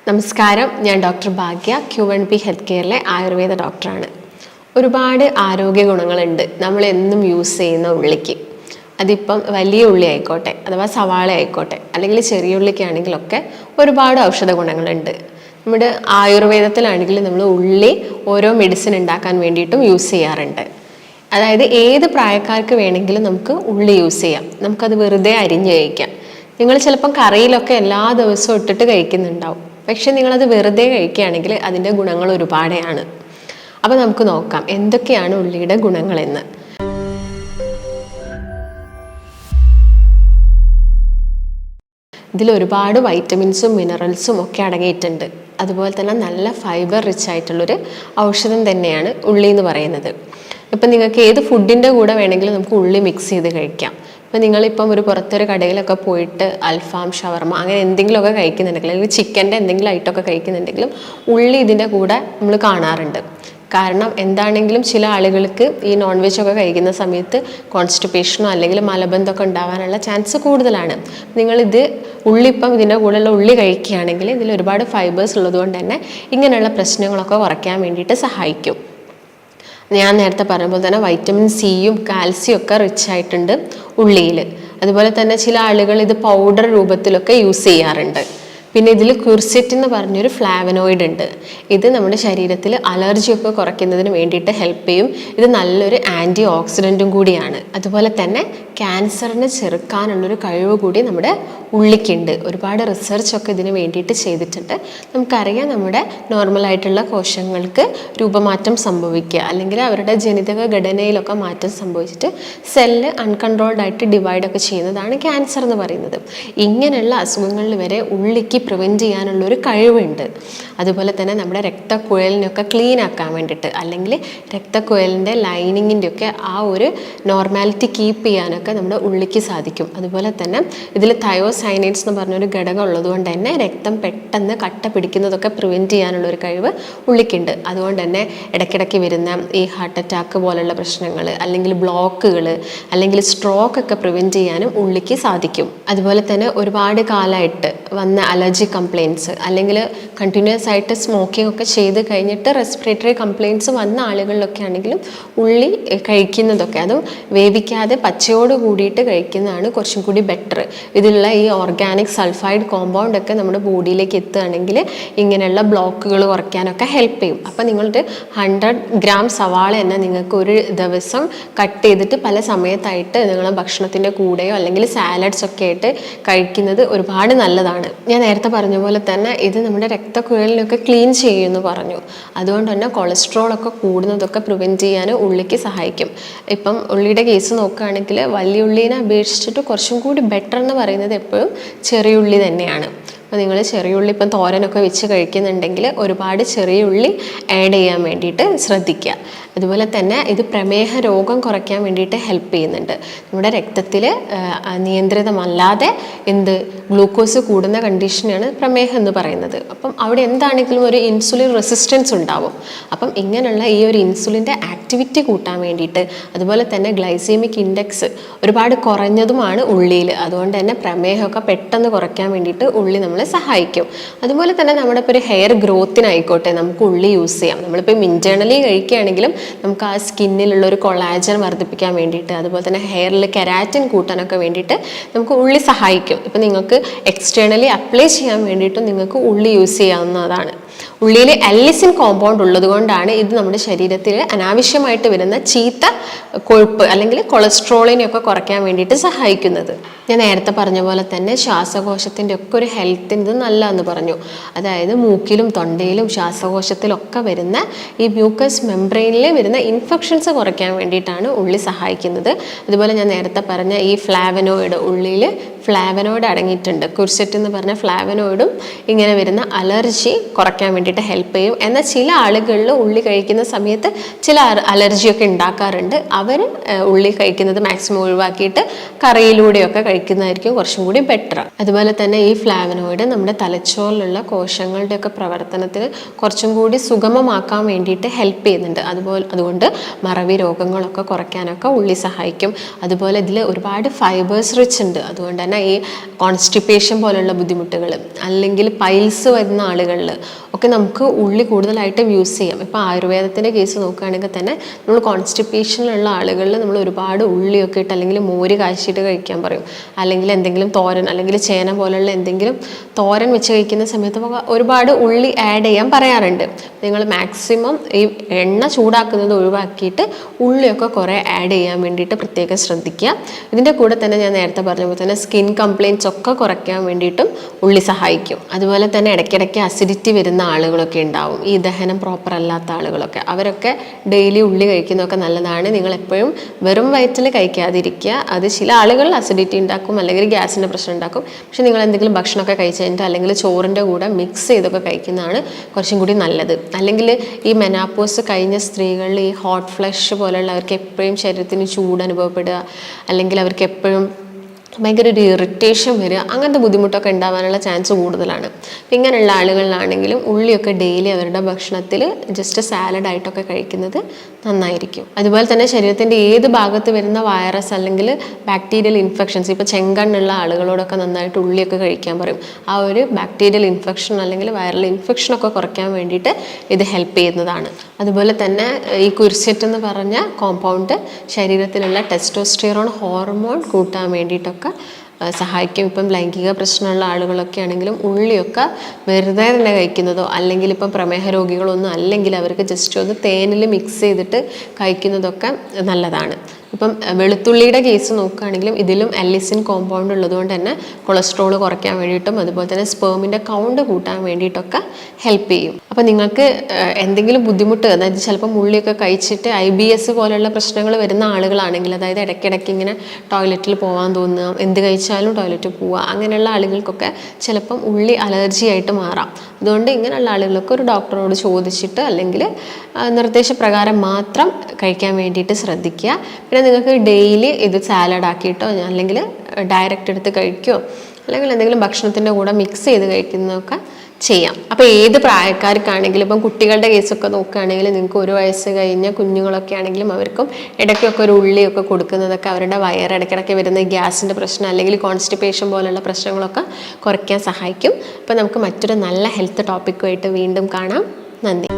നമസ്കാരം, ഞാൻ ഡോക്ടർ ഭാഗ്യ, Q1B health കെയറിലെ Ayurveda ഡോക്ടറാണ്. ഒരുപാട് ആരോഗ്യ ഗുണങ്ങളുണ്ട് നമ്മൾ എന്നും യൂസ് ചെയ്യുന്ന ഉള്ളിക്ക്. അതിപ്പം വലിയ ഉള്ളി ആയിക്കോട്ടെ, അഥവാ സവാള ആയിക്കോട്ടെ, അല്ലെങ്കിൽ ചെറിയ ഉള്ളിക്കാണെങ്കിലൊക്കെ ഒരുപാട് ഔഷധ ഗുണങ്ങളുണ്ട്. നമ്മുടെ ആയുർവേദത്തിലാണെങ്കിൽ നമ്മൾ ഉള്ളി ഓരോ മെഡിസിൻ ഉണ്ടാക്കാൻ വേണ്ടിയിട്ടും യൂസ് ചെയ്യാറുണ്ട്. അതായത് ഏത് പ്രായക്കാർക്ക് വേണമെങ്കിലും നമുക്ക് ഉള്ളി യൂസ് ചെയ്യാം. നമുക്കത് വെറുതെ അരിഞ്ഞ് കഴിക്കാം. നിങ്ങൾ ചിലപ്പം കറിയിലൊക്കെ എല്ലാ ദിവസവും ഇട്ടിട്ട് കഴിക്കുന്നുണ്ടാവും. പക്ഷെ നിങ്ങളത് വെറുതെ കഴിക്കുകയാണെങ്കിൽ അതിൻ്റെ ഗുണങ്ങൾ ഒരുപാടാണ്. അപ്പോൾ നമുക്ക് നോക്കാം എന്തൊക്കെയാണ് ഉള്ളിയുടെ ഗുണങ്ങളെന്ന്. ഇതിൽ ഒരുപാട് വൈറ്റമിൻസും മിനറൽസും ഒക്കെ അടങ്ങിയിട്ടുണ്ട്. അതുപോലെ തന്നെ നല്ല ഫൈബർ റിച്ച് ആയിട്ടുള്ളൊരു ഔഷധം തന്നെയാണ് ഉള്ളി എന്ന് പറയുന്നത്. ഇപ്പം നിങ്ങൾക്ക് ഏത് ഫുഡിൻ്റെ കൂടെ വേണമെങ്കിലും നമുക്ക് ഉള്ളി മിക്സ് ചെയ്ത് കഴിക്കാം. ഇപ്പം നിങ്ങളിപ്പം ഒരു പുറത്തൊരു കടയിലൊക്കെ പോയിട്ട് അൽഫാം, ഷവർമ അങ്ങനെ എന്തെങ്കിലുമൊക്കെ കഴിക്കുന്നുണ്ടെങ്കിൽ, അല്ലെങ്കിൽ ചിക്കൻ്റെ എന്തെങ്കിലും ഐറ്റമൊക്കെ കഴിക്കുന്നുണ്ടെങ്കിലും ഉള്ളി ഇതിൻ്റെ കൂടെ നമ്മൾ കാണാറുണ്ട്. കാരണം എന്താണെങ്കിലും ചില ആളുകൾക്ക് ഈ നോൺ വെജ് ഒക്കെ കഴിക്കുന്ന സമയത്ത് കോൺസ്റ്റിപ്പേഷനോ അല്ലെങ്കിൽ മലബന്ധമൊക്കെ ഉണ്ടാവാനുള്ള ചാൻസ് കൂടുതലാണ്. നിങ്ങളിത് ഉള്ളിപ്പം ഇതിൻ്റെ കൂടെയുള്ള ഉള്ളി കഴിക്കുകയാണെങ്കിൽ ഇതിൽ ഒരുപാട് ഫൈബേഴ്സ് ഉള്ളതുകൊണ്ട് തന്നെ ഇങ്ങനെയുള്ള പ്രശ്നങ്ങളൊക്കെ കുറയ്ക്കാൻ വേണ്ടിയിട്ട് സഹായിക്കും. ഞാൻ നേരത്തെ പറഞ്ഞപ്പോൾ തന്നെ വൈറ്റമിൻ സിയും കാൽസ്യം ഒക്കെ റിച്ച് ആയിട്ടുണ്ട് ഉള്ളിയിൽ. അതുപോലെ തന്നെ ചില ആളുകൾ ഇത് പൗഡർ രൂപത്തിലൊക്കെ യൂസ് ചെയ്യാറുണ്ട്. പിന്നെ ഇതിൽ ക്യൂർസെറ്റ് എന്ന് പറഞ്ഞൊരു ഫ്ലാവനോയിഡ് ഉണ്ട്. ഇത് നമ്മുടെ ശരീരത്തിൽ അലർജിയൊക്കെ കുറയ്ക്കുന്നതിന് വേണ്ടിയിട്ട് ഹെൽപ്പ് ചെയ്യും. ഇത് നല്ലൊരു ആൻറ്റി ഓക്സിഡൻറ്റും കൂടിയാണ്. അതുപോലെ തന്നെ ക്യാൻസറിനെ ചെറുക്കാനുള്ളൊരു കഴിവ് കൂടി നമ്മുടെ ഉള്ളിക്കുണ്ട്. ഒരുപാട് റിസർച്ചൊക്കെ ഇതിന് വേണ്ടിയിട്ട് ചെയ്തിട്ടുണ്ട്. നമുക്കറിയാം നമ്മുടെ നോർമലായിട്ടുള്ള കോശങ്ങൾക്ക് രൂപമാറ്റം സംഭവിക്കുക, അല്ലെങ്കിൽ അവരുടെ ജനിതക ഘടനയിലൊക്കെ മാറ്റം സംഭവിച്ചിട്ട് സെല്ല് അൺകൺട്രോൾഡ് ആയിട്ട് ഡിവൈഡൊക്കെ ചെയ്യുന്നതാണ് ക്യാൻസർ എന്ന് പറയുന്നത്. ഇങ്ങനെയുള്ള അസുഖങ്ങളിൽ വരെ ഉള്ളിക്ക് പ്രിവെൻറ്റ് ചെയ്യാനുള്ളൊരു കഴിവുണ്ട്. അതുപോലെ തന്നെ നമ്മുടെ രക്തക്കുഴലിനൊക്കെ ക്ലീൻ ആക്കാൻ വേണ്ടിയിട്ട്, അല്ലെങ്കിൽ രക്തക്കുഴലിൻ്റെ ലൈനിങ്ങിൻ്റെ ഒക്കെ ആ ഒരു നോർമാലിറ്റി കീപ്പ് ചെയ്യാനൊക്കെ നമ്മുടെ ഉള്ളിക്ക് സാധിക്കും. അതുപോലെ തന്നെ ഇതിൽ തയോസൈനൈഡ്സ് എന്ന് പറഞ്ഞൊരു ഘടകം ഉള്ളതുകൊണ്ട് തന്നെ രക്തം പെട്ടെന്ന് കട്ട പിടിക്കുന്നതൊക്കെ പ്രിവെൻറ്റ് ചെയ്യാനുള്ളൊരു കഴിവ് ഉള്ളിക്കുണ്ട്. അതുകൊണ്ട് തന്നെ ഇടയ്ക്കിടയ്ക്ക് വരുന്ന ഈ ഹാർട്ട് അറ്റാക്ക് പോലുള്ള പ്രശ്നങ്ങൾ, അല്ലെങ്കിൽ ബ്ലോക്കുകൾ, അല്ലെങ്കിൽ സ്ട്രോക്ക് ഒക്കെ പ്രിവെൻറ്റ് ചെയ്യാനും ഉള്ളിക്ക് സാധിക്കും. അതുപോലെ തന്നെ ഒരുപാട് കാലമായിട്ട് വന്ന അലർജി കംപ്ലയിൻറ്റ്സ്, അല്ലെങ്കിൽ കണ്ടിന്യൂസ് ആയിട്ട് സ്മോക്കിംഗ് ഒക്കെ ചെയ്ത് കഴിഞ്ഞിട്ട് റെസ്പിറേറ്ററി കംപ്ലയിൻറ്റ്സ് വന്ന ആളുകളിലൊക്കെ ആണെങ്കിലും ഉള്ളി കഴിക്കുന്നതൊക്കെ, അതും വേവിക്കാതെ പച്ചയോട് കൂടിയിട്ട് കഴിക്കുന്നതാണ് കുറച്ചും കൂടി ബെറ്റർ. ഇതിലുള്ള ഈ ഓർഗാനിക് സൾഫൈഡ് കോമ്പൗണ്ട് ഒക്കെ നമ്മുടെ ബോഡിയിലേക്ക് എത്തുകയാണെങ്കിൽ ഇങ്ങനെയുള്ള ബ്ലോക്കുകൾ കുറയ്ക്കാനൊക്കെ ഹെൽപ്പ് ചെയ്യും. അപ്പോൾ നിങ്ങളുടെ 100 ഗ്രാം സവാള തന്നെ നിങ്ങൾക്ക് ഒരു ദിവസം കട്ട് ചെയ്തിട്ട് പല സമയത്തായിട്ട് നിങ്ങളുടെ ഭക്ഷണത്തിൻ്റെ കൂടെയോ അല്ലെങ്കിൽ സാലഡ്സ് ഒക്കെ ആയിട്ട് കഴിക്കുന്നത് ഒരുപാട് നല്ലതാണ്. ഞാൻ നേരത്തെ പറഞ്ഞ പോലെ തന്നെ ഇത് നമ്മുടെ രക്തക്കുഴലിനൊക്കെ ക്ലീൻ ചെയ്യുമെന്ന് പറഞ്ഞു. അതുകൊണ്ട് തന്നെ കൊളസ്ട്രോളൊക്കെ കൂടുന്നതൊക്കെ പ്രിവെൻറ്റ് ചെയ്യാൻ ഉള്ളിക്ക് സഹായിക്കും. ഇപ്പം ഉള്ളിയുടെ കേസ് നോക്കുകയാണെങ്കിൽ വലിയ ഉള്ളീനെ അപേക്ഷിച്ചിട്ട് കുറച്ചും കൂടി ബെറ്റർ എന്ന് പറയുന്നത് എപ്പോഴും ചെറിയ ഉള്ളി തന്നെയാണ്. അപ്പോൾ നിങ്ങൾ ചെറിയ ഉള്ളി ഇപ്പം തോരനൊക്കെ വെച്ച് കഴിക്കുന്നുണ്ടെങ്കിൽ ഒരുപാട് ചെറിയ ഉള്ളി ആഡ് ചെയ്യാൻ വേണ്ടിയിട്ട് ശ്രദ്ധിക്കുക. അതുപോലെ തന്നെ ഇത് പ്രമേഹ രോഗം കുറയ്ക്കാൻ വേണ്ടിയിട്ട് ഹെൽപ്പ് ചെയ്യുന്നുണ്ട്. നമ്മുടെ രക്തത്തിൽ നിയന്ത്രിതമല്ലാതെ ഗ്ലൂക്കോസ് കൂടുന്ന കണ്ടീഷനാണ് പ്രമേഹം എന്ന് പറയുന്നത്. അപ്പം അവിടെ എന്താണെങ്കിലും ഒരു ഇൻസുലിൻ റെസിസ്റ്റൻസ് ഉണ്ടാവും. അപ്പം ഇങ്ങനെയുള്ള ഈ ഒരു ഇൻസുലിൻ്റെ ആക്ടിവിറ്റി കൂട്ടാൻ വേണ്ടിയിട്ട്, അതുപോലെ തന്നെ ഗ്ലൈസീമിക് ഇൻഡെക്സ് ഒരുപാട് കുറഞ്ഞതുമാണ് ഉള്ളിയിൽ. അതുകൊണ്ട് തന്നെ പ്രമേഹമൊക്കെ പെട്ടെന്ന് കുറയ്ക്കാൻ വേണ്ടിയിട്ട് ഉള്ളി നമ്മളെ സഹായിക്കും. അതുപോലെ തന്നെ നമ്മുടെ ഇപ്പോൾ ഒരു ഹെയർ ഗ്രോത്തിനായിക്കോട്ടെ നമുക്ക് ഉള്ളി യൂസ് ചെയ്യാം. നമ്മളിപ്പോൾ ഇൻറ്റേർണലി കഴിക്കുകയാണെങ്കിലും നമുക്ക് ആ സ്കിന്നിലുള്ള ഒരു കൊളാജൻ വർദ്ധിപ്പിക്കാൻ വേണ്ടിയിട്ട്, അതുപോലെ തന്നെ ഹെയറിൽ കെരാറ്റിൻ കൂട്ടാനൊക്കെ വേണ്ടിയിട്ട് നമുക്ക് ഉള്ളി സഹായിക്കും. ഇപ്പം നിങ്ങൾക്ക് എക്സ്റ്റേണലി അപ്ലൈ ചെയ്യാൻ വേണ്ടിയിട്ടും നിങ്ങൾക്ക് ഉള്ളി യൂസ് ചെയ്യാവുന്നതാണ്. ഉള്ളിയിൽ അലിസിൻ കോമ്പൗണ്ട് ഉള്ളത് കൊണ്ടാണ് ഇത് നമ്മുടെ ശരീരത്തിൽ അനാവശ്യമായിട്ട് വരുന്ന ചീത്ത കൊഴുപ്പ് അല്ലെങ്കിൽ കൊളസ്ട്രോളിനെയൊക്കെ കുറയ്ക്കാൻ വേണ്ടിയിട്ട് സഹായിക്കുന്നത്. ഞാൻ നേരത്തെ പറഞ്ഞ പോലെ തന്നെ ശ്വാസകോശത്തിൻ്റെ ഒക്കെ ഒരു ഹെൽത്തിന് ഇത് നല്ലതെന്ന് പറഞ്ഞു. അതായത് മൂക്കിലും തൊണ്ടയിലും ശ്വാസകോശത്തിലൊക്കെ വരുന്ന ഈ മ്യൂക്കസ് മെംബ്രെയിനിൽ വരുന്ന ഇൻഫെക്ഷൻസ് കുറയ്ക്കാൻ വേണ്ടിയിട്ടാണ് ഉള്ളി സഹായിക്കുന്നത്. അതുപോലെ ഞാൻ നേരത്തെ പറഞ്ഞ ഈ ഫ്ലാവനോയിഡ്, ഉള്ളിയിൽ ഫ്ലാവനോയിഡ് അടങ്ങിയിട്ടുണ്ട്. കുർസെറ്റ് എന്ന് പറഞ്ഞ ഫ്ലാവനോയിഡും ഇങ്ങനെ വരുന്ന അലർജി കുറയ്ക്കാൻ വേണ്ടിയിട്ട് ഹെൽപ്പ് ചെയ്യും. എന്നാൽ ചില ആളുകളിൽ ഉള്ളി കഴിക്കുന്ന സമയത്ത് ചില അലർജിയൊക്കെ ഉണ്ടാക്കാറുണ്ട്. അവർ ഉള്ളി കഴിക്കുന്നത് മാക്സിമം ഒഴിവാക്കിയിട്ട് കറിയിലൂടെയൊക്കെ കഴിക്കുന്നതായിരിക്കും കുറച്ചും കൂടി ബെറ്റർ. അതുപോലെ തന്നെ ഈ ഫ്ലാവനോയിഡ് നമ്മുടെ തലച്ചോറിലുള്ള കോശങ്ങളുടെയൊക്കെ പ്രവർത്തനത്തിന് കുറച്ചും കൂടി സുഗമമാക്കാൻ വേണ്ടിയിട്ട് ഹെൽപ്പ് ചെയ്യുന്നുണ്ട്. അതുകൊണ്ട് മറവി രോഗങ്ങളൊക്കെ കുറയ്ക്കാനൊക്കെ ഉള്ളി സഹായിക്കും. അതുപോലെ ഇതിൽ ഒരുപാട് ഫൈബേഴ്സ് റിച്ച് ഉണ്ട്. അതുകൊണ്ട് തന്നെ പറഞ്ഞാൽ ഈ കോൺസ്റ്റിപ്പേഷൻ പോലുള്ള ബുദ്ധിമുട്ടുകൾ അല്ലെങ്കിൽ പൈൽസ് വരുന്ന ആളുകളിൽ ഒക്കെ നമുക്ക് ഉള്ളി കൂടുതലായിട്ടും യൂസ് ചെയ്യാം. ഇപ്പോൾ ആയുർവേദത്തിൻ്റെ കേസ് നോക്കുകയാണെങ്കിൽ തന്നെ നമ്മൾ കോൺസ്റ്റിപ്പേഷനിലുള്ള ആളുകളിൽ നമ്മൾ ഒരുപാട് ഉള്ളിയൊക്കെ ഇട്ട് അല്ലെങ്കിൽ മോര് കാച്ചിട്ട് കഴിക്കാൻ പറയും, അല്ലെങ്കിൽ എന്തെങ്കിലും തോരൻ അല്ലെങ്കിൽ ചേന പോലുള്ള എന്തെങ്കിലും തോരൻ വെച്ച് കഴിക്കുന്ന സമയത്ത് ഒരുപാട് ഉള്ളി ആഡ് ചെയ്യാൻ പറയാറുണ്ട്. നിങ്ങൾ മാക്സിമം ഈ എണ്ണ ചൂടാക്കുന്നത് ഒഴിവാക്കിയിട്ട് ഉള്ളിയൊക്കെ കുറേ ആഡ് ചെയ്യാൻ വേണ്ടിയിട്ട് പ്രത്യേകം ശ്രദ്ധിക്കുക. ഇതിൻ്റെ കൂടെ തന്നെ ഞാൻ നേരത്തെ പറഞ്ഞ പോലെ തന്നെ സ്കിൻ കംപ്ലയിൻറ്റ്സ് ഒക്കെ കുറയ്ക്കാൻ വേണ്ടിയിട്ടും ഉള്ളി സഹായിക്കും. അതുപോലെ തന്നെ ഇടയ്ക്കിടയ്ക്ക് അസിഡിറ്റി വരുന്ന ആളുകളൊക്കെ ഉണ്ടാവും, ഈ ദഹനം പ്രോപ്പർ അല്ലാത്ത ആളുകളൊക്കെ, അവരൊക്കെ ഡെയിലി ഉള്ളി കഴിക്കുന്നതൊക്കെ നല്ലതാണ്. നിങ്ങൾ എപ്പോഴും വെറും വയറ്റിൽ കഴിക്കാതിരിക്കുക. അത് ചില ആളുകൾ അസിഡിറ്റി ഉണ്ടാക്കും അല്ലെങ്കിൽ ഗ്യാസിൻ്റെ പ്രശ്നം ഉണ്ടാക്കും. പക്ഷെ നിങ്ങൾ എന്തെങ്കിലും ഭക്ഷണമൊക്കെ കഴിച്ച് കഴിഞ്ഞിട്ട് അല്ലെങ്കിൽ ചോറിൻ്റെ കൂടെ മിക്സ് ചെയ്തൊക്കെ കഴിക്കുന്നതാണ് കുറച്ചും കൂടി നല്ലത്. അല്ലെങ്കിൽ ഈ മെനാപ്പോസ് കഴിഞ്ഞ സ്ത്രീകളിൽ ഈ ഹോട്ട് ഫ്ലഷ് പോലെയുള്ളവർക്ക് എപ്പോഴും ശരീരത്തിന് ചൂട് അനുഭവപ്പെടുക, അല്ലെങ്കിൽ അവർക്ക് എപ്പോഴും ഭയങ്കര ഒരു ഇറിറ്റേഷൻ വരിക, അങ്ങനത്തെ ബുദ്ധിമുട്ടൊക്കെ ഉണ്ടാവാനുള്ള ചാൻസ് കൂടുതലാണ്. അപ്പം ഇങ്ങനെയുള്ള ആളുകളിലാണെങ്കിലും ഉള്ളിയൊക്കെ ഡെയിലി അവരുടെ ഭക്ഷണത്തിൽ ജസ്റ്റ് സാലഡായിട്ടൊക്കെ കഴിക്കുന്നത് നന്നായിരിക്കും. അതുപോലെ തന്നെ ശരീരത്തിൻ്റെ ഏത് ഭാഗത്ത് വരുന്ന വൈറസ് അല്ലെങ്കിൽ ബാക്ടീരിയൽ ഇൻഫെക്ഷൻസ്, ഇപ്പോൾ ചെങ്കണ്ണുള്ള ആളുകളോടൊക്കെ നന്നായിട്ട് ഉള്ളിയൊക്കെ കഴിക്കാൻ പറയും. ആ ഒരു ബാക്ടീരിയൽ ഇൻഫെക്ഷൻ അല്ലെങ്കിൽ വൈറൽ ഇൻഫെക്ഷനൊക്കെ കുറയ്ക്കാൻ വേണ്ടിയിട്ട് ഇത് ഹെൽപ്പ് ചെയ്യുന്നതാണ്. അതുപോലെ തന്നെ ഈ കുർസെറ്റ് എന്ന് പറഞ്ഞ കോമ്പൗണ്ട് ശരീരത്തിലുള്ള ടെസ്റ്റോസ്റ്റിറോൺ ഹോർമോൺ കൂട്ടാൻ വേണ്ടിയിട്ടൊക്കെ സഹായിക്കും. ഇപ്പം ലൈംഗിക പ്രശ്നമുള്ള ആളുകളൊക്കെ ആണെങ്കിലും ഉള്ളിയൊക്കെ വെറുതെ തന്നെ കഴിക്കുന്നതോ അല്ലെങ്കിൽ ഇപ്പം പ്രമേഹ രോഗികളൊന്നും അല്ലെങ്കിൽ അവർക്ക് ജസ്റ്റ് ഒന്ന് തേനിൽ മിക്സ് ചെയ്തിട്ട് കഴിക്കുന്നതൊക്കെ നല്ലതാണ്. ഇപ്പം വെളുത്തുള്ളിയുടെ കേസ് നോക്കുകയാണെങ്കിലും ഇതിലും അലിസിൻ കോമ്പൗണ്ട് ഉള്ളതുകൊണ്ട് തന്നെ കൊളസ്ട്രോൾ കുറയ്ക്കാൻ വേണ്ടിയിട്ടും അതുപോലെ തന്നെ സ്പേമിൻ്റെ കൗണ്ട് കൂട്ടാൻ വേണ്ടിയിട്ടൊക്കെ ഹെൽപ്പ് ചെയ്യും. അപ്പം നിങ്ങൾക്ക് എന്തെങ്കിലും ബുദ്ധിമുട്ട്, അതായത് ചിലപ്പം ഉള്ളിയൊക്കെ കഴിച്ചിട്ട് IBS പോലെയുള്ള പ്രശ്നങ്ങൾ വരുന്ന ആളുകളാണെങ്കിൽ, അതായത് ഇടയ്ക്കിടയ്ക്ക് ഇങ്ങനെ ടോയ്ലറ്റിൽ പോകാൻ തോന്നുക, എന്ത് കഴിച്ചാലും ടോയ്ലറ്റിൽ പോവുക, അങ്ങനെയുള്ള ആളുകൾക്കൊക്കെ ചിലപ്പം ഉള്ളി അലർജി ആയിട്ട് മാറാം. അതുകൊണ്ട് ഇങ്ങനെയുള്ള ആളുകളൊക്കെ ഒരു ഡോക്ടറോട് ചോദിച്ചിട്ട് അല്ലെങ്കിൽ നിർദ്ദേശപ്രകാരം മാത്രം കഴിക്കാൻ വേണ്ടിയിട്ട് ശ്രദ്ധിക്കുക. പിന്നെ നിങ്ങൾക്ക് ഡെയിലി ഇത് സാലഡ് ആക്കിയിട്ടോ അല്ലെങ്കിൽ ഡയറക്റ്റ് എടുത്ത് കഴിക്കുകയോ അല്ലെങ്കിൽ എന്തെങ്കിലും ഭക്ഷണത്തിൻ്റെ കൂടെ മിക്സ് ചെയ്ത് കഴിക്കുന്നതൊക്കെ ചെയ്യാം. അപ്പോൾ ഏത് പ്രായക്കാർക്കാണെങ്കിലും, ഇപ്പം കുട്ടികളുടെ കേസൊക്കെ നോക്കുകയാണെങ്കിൽ നിങ്ങൾക്ക് 1 വയസ്സ് കഴിഞ്ഞ കുഞ്ഞുങ്ങളൊക്കെ ആണെങ്കിലും അവർക്കും ഇടയ്ക്കൊക്കെ ഒരു ഉള്ളിയൊക്കെ കൊടുക്കുന്നതൊക്കെ അവരുടെ വയറ് ഇടയ്ക്കിടയ്ക്ക് വരുന്ന ഗ്യാസിൻ്റെ പ്രശ്നം അല്ലെങ്കിൽ കോൺസ്റ്റിപ്പേഷൻ പോലുള്ള പ്രശ്നങ്ങളൊക്കെ കുറയ്ക്കാൻ സഹായിക്കും. അപ്പോൾ നമുക്ക് മറ്റൊരു നല്ല ഹെൽത്ത് ടോപ്പിക്കുമായിട്ട് വീണ്ടും കാണാം. നന്ദി.